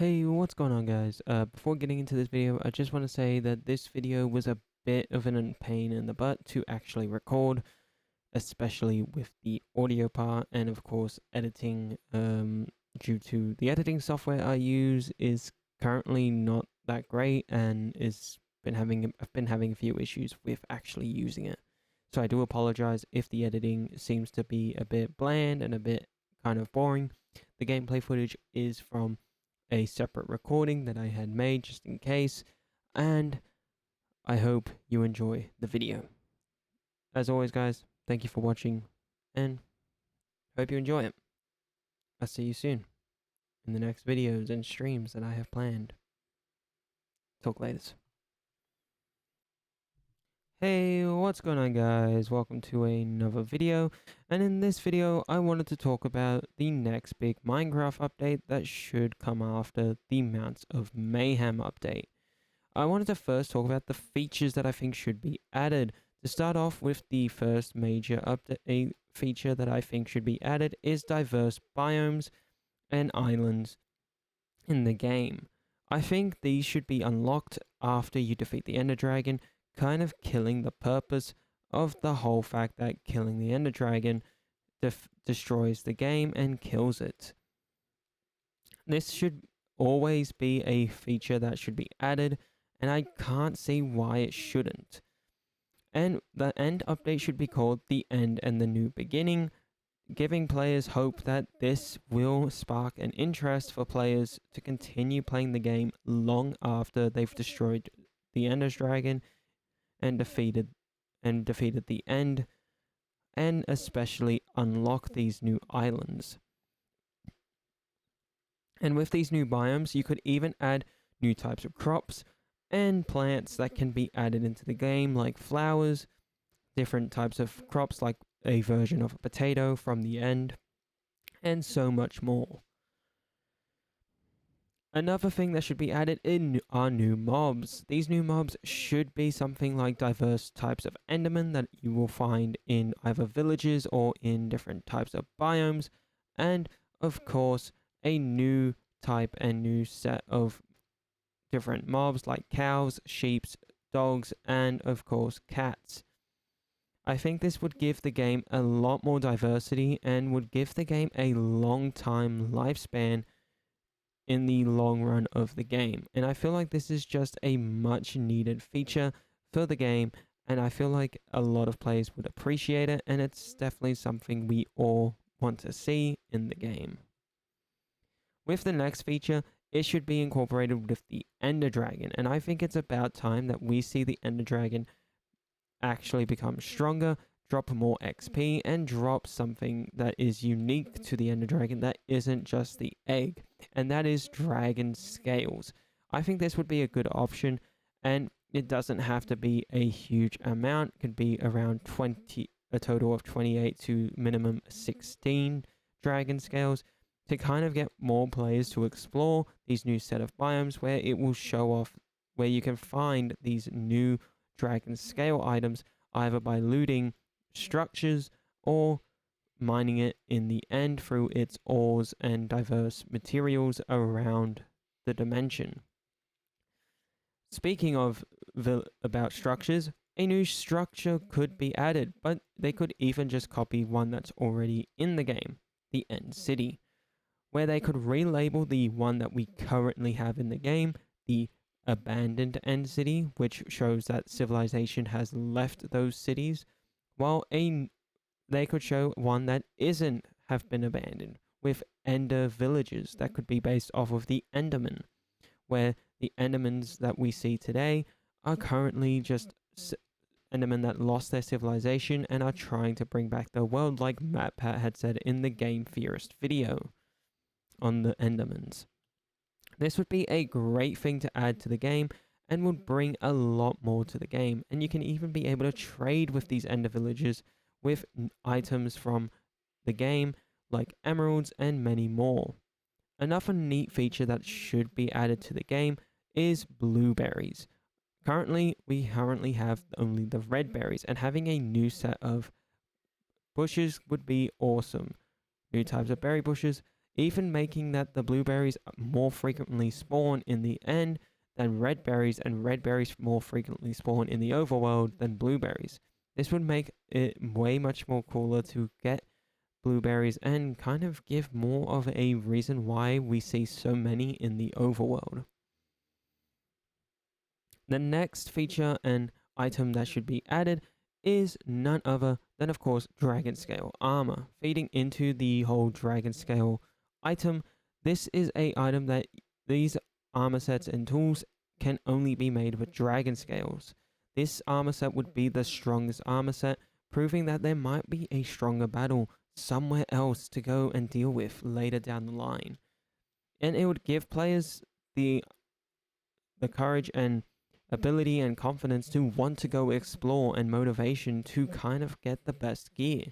Hey, what's going on, guys? Before getting into this video, I just want to say that this video was a bit of a pain in the butt to actually record, especially with the audio part, and of course editing, due to the editing software I use is currently not that great and I've been having a few issues with actually using it. So I do apologize if the editing seems to be a bit bland and a bit kind of boring. The gameplay footage is from a separate recording that I had made just in case, and I hope you enjoy the video. As always, guys, thank you for watching, and hope you enjoy it. I'll see you soon in the next videos and streams that I have planned. Talk later. Hey, what's going on, guys? Welcome to another video, and in this video I wanted to talk about the next big Minecraft update that should come after the Mounts of Mayhem update. I wanted to first talk about the features that I think should be added. To start off with, the first major update feature that I think should be added is diverse biomes and islands in the game. I think these should be unlocked after you defeat the Ender Dragon, kind of killing the purpose of the whole fact that killing the Ender Dragon destroys the game and kills it. This should always be a feature that should be added, and I can't see why it shouldn't. And the end update should be called The End and the New Beginning, giving players hope that this will spark an interest for players to continue playing the game long after they've destroyed the Ender Dragon and defeated the End, and especially unlock these new islands. And with these new biomes, you could even add new types of crops and plants that can be added into the game, like flowers, different types of crops like a version of a potato from the End, and so much more. Another thing that should be added in are new mobs. These new mobs should be something like diverse types of Endermen that you will find in either villages or in different types of biomes, and of course a new type and new set of different mobs like cows, sheep, dogs, and of course cats. I think this would give the game a lot more diversity and would give the game a long time lifespan in the long run of the game. And I feel like this is just a much needed feature for the game, and I feel like a lot of players would appreciate it, and it's definitely something we all want to see in the game. With the next feature, it should be incorporated with the Ender Dragon, and I think it's about time that we see the Ender Dragon actually become stronger, drop more XP, and drop something that is unique to the Ender Dragon that isn't just the egg, and that is dragon scales. I think this would be a good option, and it doesn't have to be a huge amount. It could be around 20, a total of 28 to minimum 16 dragon scales, to kind of get more players to explore these new set of biomes where it will show off where you can find these new dragon scale items, either by looting structures or mining it in the end through its ores and diverse materials around the dimension. Speaking of about structures, a new structure could be added, but they could even just copy one that's already in the game, the End City, where they could relabel the one that we currently have in the game, the Abandoned End City, which shows that civilization has left those cities, while they could show one that isn't have been abandoned, with Ender villages that could be based off of the Endermen, where the Endermans that we see today are currently just Endermen that lost their civilization and are trying to bring back the world, like MatPat had said in the Game Theorist video on the Endermans. This would be a great thing to add to the game and would bring a lot more to the game, and you can even be able to trade with these Ender villages with items from the game like emeralds and many more. Another neat feature that should be added to the game is blueberries. Currently, we have only the red berries, and having a new set of bushes would be awesome. New types of berry bushes even making that the blueberries more frequently spawn in the end than red berries, and red berries more frequently spawn in the overworld than blueberries. This would make it way much more cooler to get blueberries and kind of give more of a reason why we see so many in the overworld. The next feature and item that should be added is none other than, of course, dragon scale armor. Feeding into the whole dragon scale item, this is a item that these armor sets and tools can only be made with dragon scales. This armor set would be the strongest armor set, proving that there might be a stronger battle somewhere else to go and deal with later down the line. And it would give players the courage and ability and confidence to want to go explore and motivation to kind of get the best gear.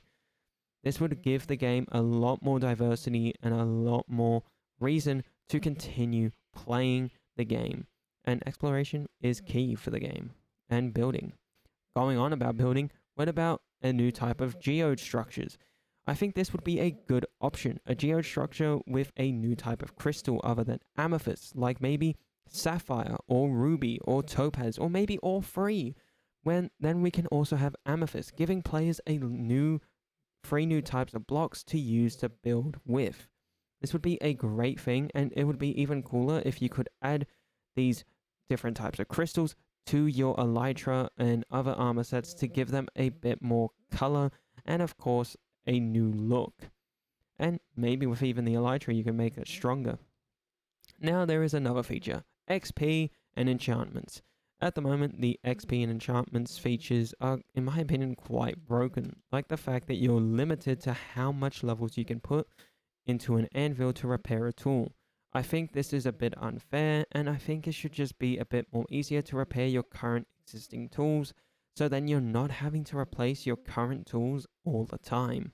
This would give the game a lot more diversity and a lot more reason to continue playing the game. And exploration is key for the game. And building. Going on about building, what about a new type of geode structures? I think this would be a good option. A geode structure with a new type of crystal other than amethyst, like maybe sapphire or ruby or topaz, or maybe all three. Then we can also have amethyst, giving players a three new types of blocks to use to build with. This would be a great thing, and it would be even cooler if you could add these different types of crystals to your elytra and other armor sets to give them a bit more color and, of course, a new look. And maybe with even the elytra you can make it stronger. Now there is another feature, XP and enchantments. At the moment, the XP and enchantments features are, in my opinion, quite broken, like the fact that you're limited to how much levels you can put into an anvil to repair a tool. I think this is a bit unfair, and I think it should just be a bit more easier to repair your current existing tools, so then you're not having to replace your current tools all the time.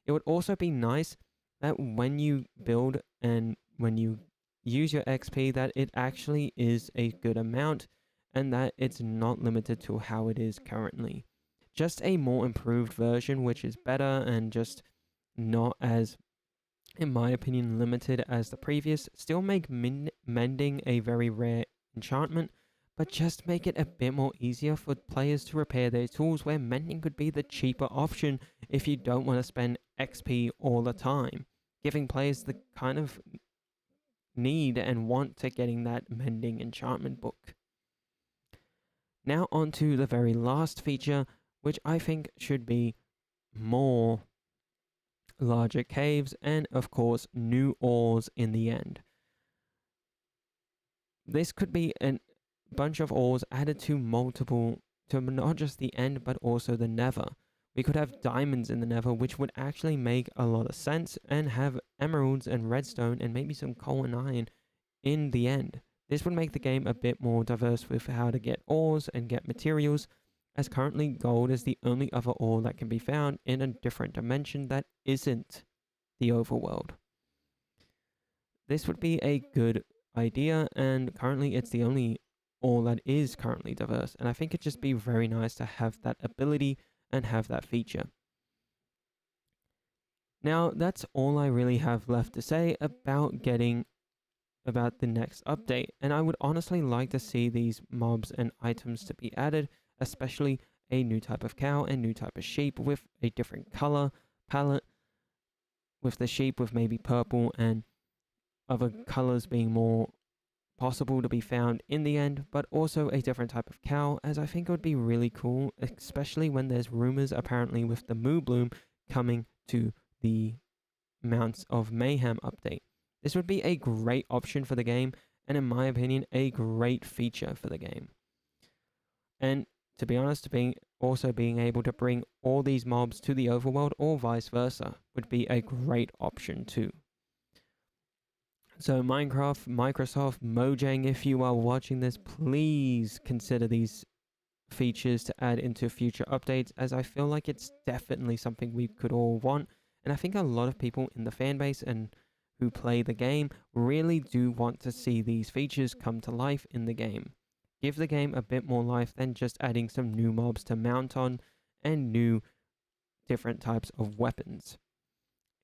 It would also be nice that when you build and when you use your XP, that it actually is a good amount and that it's not limited to how it is currently. Just a more improved version, which is better and just not as, in my opinion, limited as the previous. Still make mending a very rare enchantment, but just make it a bit more easier for players to repair their tools, where mending could be the cheaper option if you don't want to spend XP all the time, giving players the kind of need and want to getting that mending enchantment book. Now on to the very last feature, which I think should be more larger caves and, of course, new ores in the end. This could be a bunch of ores added to not just the end, but also the nether. We could have diamonds in the nether, which would actually make a lot of sense, and have emeralds and redstone and maybe some coal and iron in the end. This would make the game a bit more diverse with how to get ores and get materials, as currently gold is the only other ore that can be found in a different dimension that isn't the overworld. This would be a good idea, and currently it's the only ore that is currently diverse, and I think it'd just be very nice to have that ability and have that feature. Now, that's all I really have left to say about the next update, and I would honestly like to see these mobs and items to be added, especially a new type of cow and new type of sheep with a different color palette, with the sheep with maybe purple and other colors being more possible to be found in the end, but also a different type of cow, as I think it would be really cool, especially when there's rumors apparently with the Moo Bloom coming to the Mounts of Mayhem update. This would be a great option for the game, and in my opinion, a great feature for the game. And to be honest, being able to bring all these mobs to the overworld or vice versa would be a great option too. So Minecraft, Microsoft, Mojang, if you are watching this, please consider these features to add into future updates, as I feel like it's definitely something we could all want. And I think a lot of people in the fan base and who play the game really do want to see these features come to life in the game. Give the game a bit more life than just adding some new mobs to mount on and new different types of weapons.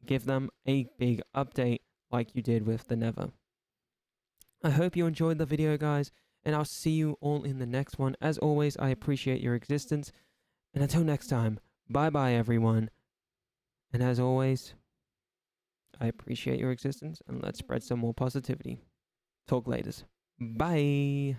Give them a big update like you did with the Nether. I hope you enjoyed the video, guys, and I'll see you all in the next one. As always, I appreciate your existence, and until next time, bye bye everyone. And as always, I appreciate your existence, and let's spread some more positivity. Talk later. Bye.